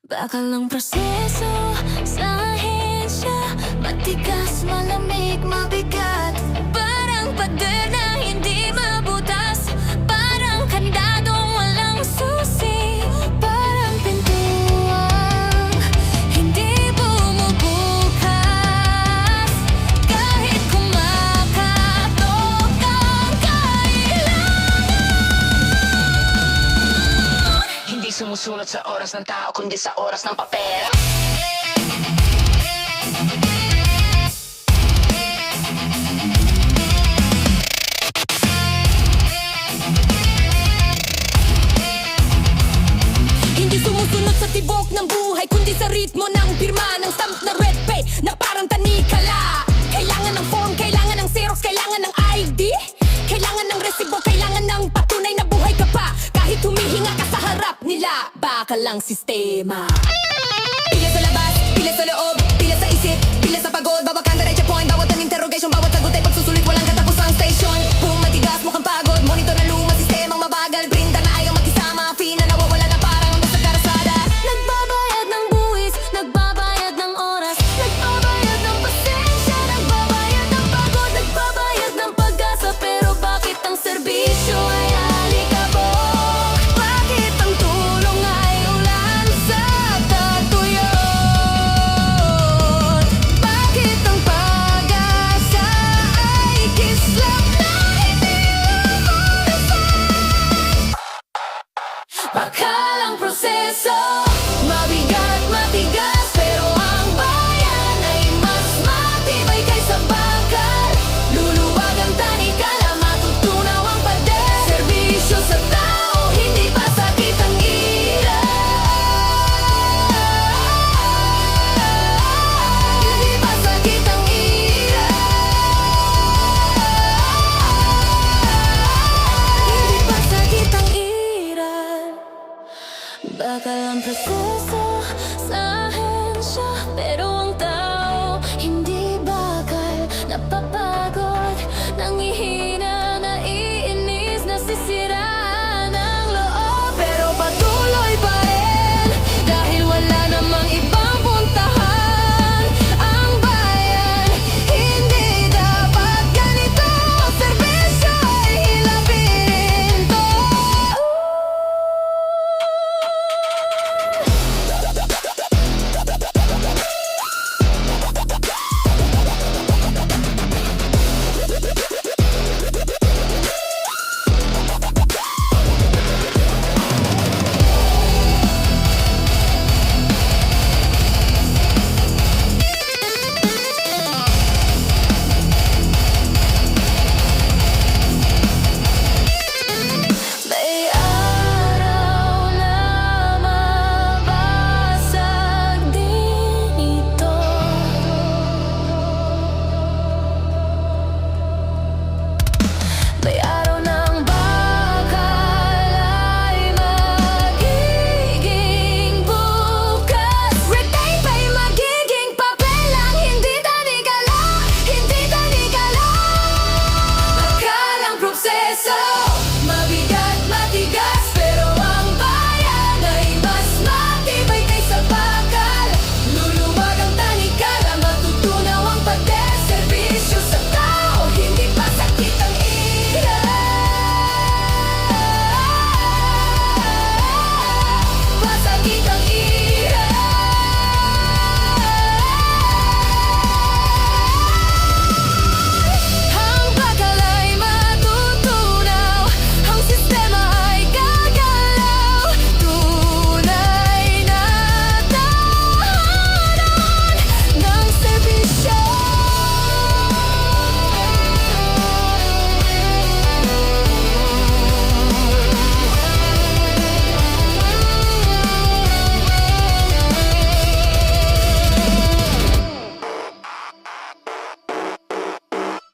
Bakal ang proseso sa ahensya, matigas, malamig, mabigat. Parang pader na hindi mabutas, parang kandadong walang susi, parang pintuang hindi bumubukas. Kahit kumakatok ang kailangan, Hindi sumusunod sa oras ng tao, kundi sa oras ng papel. hindi sumusunod sa tibok ng buhay, kundi sa ritmo ng pirma ng stamp na red pay na parang tanikala. Kailangan ng form, kailangan ng Xerox, kailangan ng ID, kailangan ng resibo, kailangan ng patunay na buhay ka pa. Kahit humihinga ka sa harap nila, bakal lang sistema. Pila sa labas, pila sa loob, pila sa isip, pila sa pagod. Bawat kang diretso point, bawat ang interrogation, bawat sagot ay pagsusulit, walang katapusang station. Kung matigas, mukhang pagod, monitor na luma, sistemang mabagal, brinda na ayaw magkisama, fina nawawala na parang sa karasada. Nagbabayad ng buwis, nagbabayad ng oras, nagbabayad ng pasensya, nagbabayad ng pagod, nagbabayad ng pag-asa. Pero bakit ang serbisyo ay alikabok? Bakit ang tulong ay ulan sa tatuyot? Bakit ang pag-asa ay kislap na hindi umurasan? Bakal ang proseso, mabigat, matigas, pero ang bayan ay mas matibay kaysa bakal. Luluwag ang tanikala, matutunaw ang pader. Serbisyo sa tao, hindi pa sakit ang ira. Hindi pa sakit ang ira. Hindi pa sakit ang ira. Bakal ang proseso sa